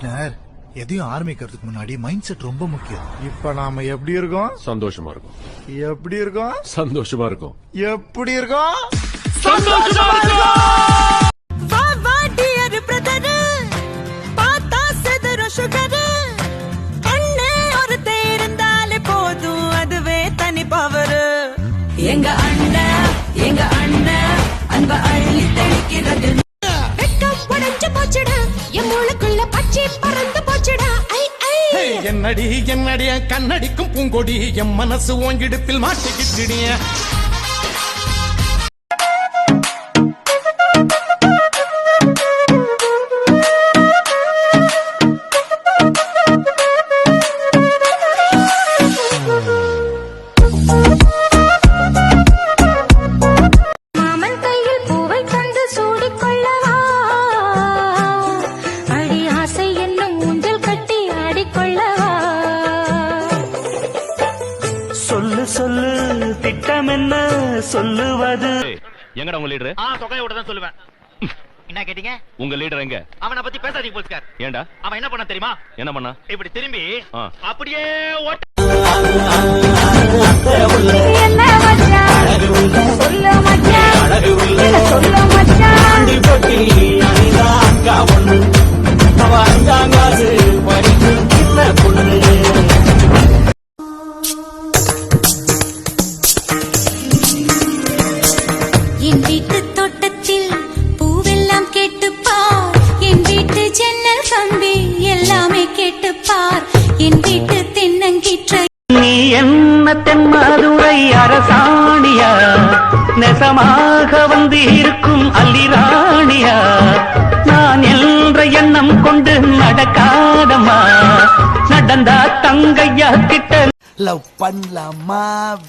Partner, எதையும் ஆரம்பிக்கிறதுக்கு முன்னாடி மைண்ட் செட் ரொம்ப முக்கியம். இப்ப நாம எப்படி இருக்கோம்? சந்தோஷமா இருக்கும். எப்படி இருக்கோம்? சந்தோஷமா இருக்கும். எப்படி இருக்கோம்? சந்தோஷமா இருக்கும். வா வா டியர் பிரதர், பாத்தா செதற சுகர், அண்ணே ஒரு தேர்ந்தாலே போதும் அதுவே தனி பவர். எங்க அண்ணன் அன்ப அள்ளி தெளிக்கிறது. வெக்கம் உடைஞ்சு போச்சுடா, என் மூளைக்குள்ள பச்சை பறந்து போச்சுடா. என்னடி கண்ணடிக்கும் பூங்கொடி, என் மனசு ஓங்கிடுப்பில் மாட்டிக்கிட்டிடிய. மாமன் கையில் பூவை தந்து சூடிக்கொள்ளவா, அடி ஆசை என்னும் ஊஞ்சல் கட்டி ஆடிக்கொள்ளவா. சொல்லு சொல்லு திட்டம் என்ன சொல்லுவது? எங்கடா உங்க லீடர்? தொகையை விட தான் சொல்லுவேன். என்ன கேட்டீங்க? உங்க லீடர் எங்க? அவனை பத்தி பேசாதீங்க போலீஸ்கார். ஏண்டா? அவன் என்ன பண்ண தெரியுமா? என்ன பண்ணா? இப்படி திரும்பி அப்படியே என்ன மச்சான் சொல்லு மச்சான், சொல்லு மச்சான். என் வீட்டு தோட்டத்தில் பூவெல்லாம் கேட்டுப்பார், என் வீட்டு ஜன்னல் கம்பி எல்லாமே கேட்டுப்பார், என் வீட்டு தென்னங்கீற்றை. நீ என்ன தென்மதுரை அரசாணியா, நெசமாக வந்து இருக்கும் அல்லிராணியா, நான் என்ற எண்ணம் கொண்டு நடக்காதம்மா, நடந்தா தங்கையா கிட்ட. லவ் பண்ணலாமா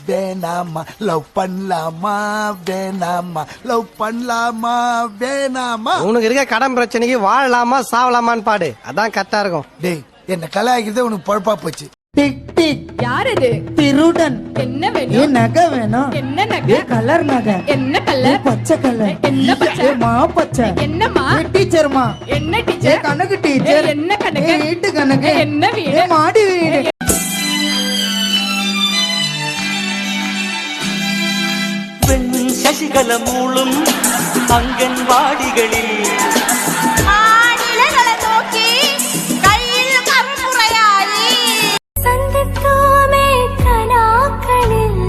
வேணாமா, லவ் பண்ணலாமா வேணாமா, லவ் பண்ணலாமா வேணாமா. உனக்கு இருக்க கடன் பிரச்சனைக்கு வாழலாமா சாவலாமான்னு பாடு, அதான் கரெக்டா இருக்கும். டேய், என்ன கலாய்க்கிறதே உனக்கு பொழப்பா போச்சு. Tick tick. யார் இது? திருடன். என்ன ஏ வேணும்? நகை வேணும். என்ன நகை? கலர் நகை. என்ன கலர்? பச்சை கலர். என்ன பச்சை? மா பச்சை. என்னம்மா? டீச்சர்மா. என்ன டீச்சர்? கணக்கு டீச்சர். என்ன கணக்கு? வீட்டு கணக்கு. என்ன வீடு? மாடி வீடு. பெண் சசிகல மூளும் அங்கன்வாடிகளில் சந்தித்தோமே கனாக்களில்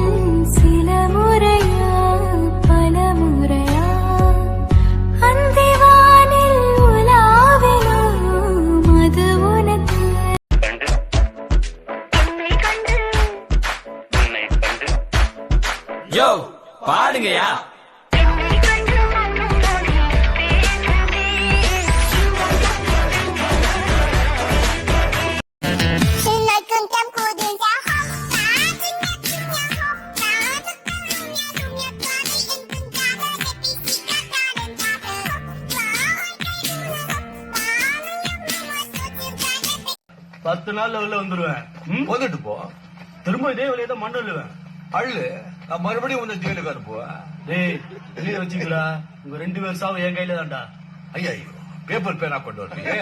சில முறையா பல முறையா, அந்திவானில் உலாவிலும் அது உனக்கு. யோ பாடுங்கயா. பத்து நாள்ல உள்ள வந்துருவேன். வந்துட்டு போ. திரும்ப இதே வழியை தான் மண்ணுவேன். அள்ளு, நான் மறுபடியும் உன்னை ஜெயிலுக்கு அனுப்புவேன். டேய் வெளியே வச்சுக்கடா, உங்க 2 பேர் சாவு என் கையில தான்டா. ஐயோ, பேப்பர் பேனா கொண்டு வரீங்க.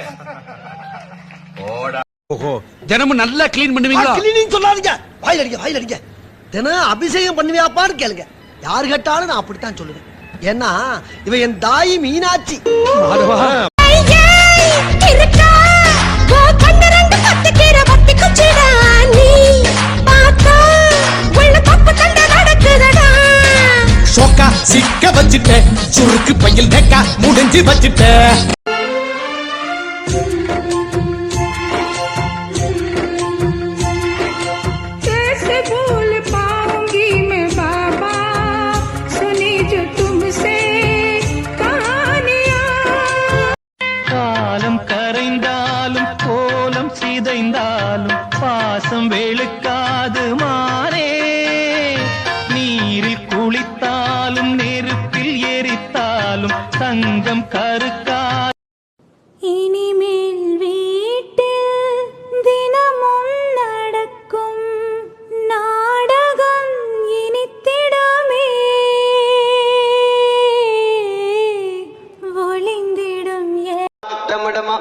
ஓடா. ஓஹோ, தினமும் நல்லா கிளீன் பண்ணுவீங்களா? கிளீனிங் சொல்லாதீங்க, வாயில் அடிக்க. தினம் அபிஷேகம் பண்ணுவியாப்பான்னு கேளுங்க. யாரு கேட்டாலும் நான் அப்படித்தான் சொல்லுவேன். ஏன்னா இவ என் தாய் மீனாட்சி. சிக்க வச்சிட்ட சுருக்கு பையில் டேக்கா முடிஞ்சு வச்சிட்ட. कैसे भूल पाऊंगी मैं बाबा, सुनी जो तुमसे कहानियां. காலம் கரைந்தாலும் கோலம் சிதைந்தாலும் பாசம் வெளுக்காது மாறே, நீரில் குளித்தாலும் நெருப்பில் எரித்தாலும் தங்கம் கருக்கா. இனிமேல் வீட்டில் தினமும் நடக்கும் நாடகம் இனித்திடமே, ஒளிந்திடும். டமடமா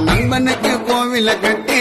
நண்பனுக்கு கோவில கட்டி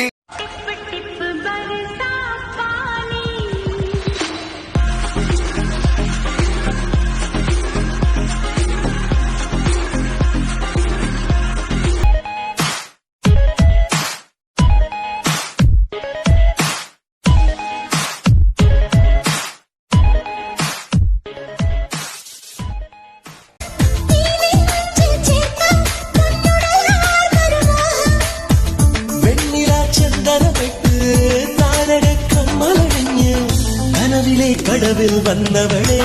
வெண்ணிலா சந்தனப்பட்டு தாரக கம்மலணிஞ்சு கனவிலே கடவில் வந்தவளே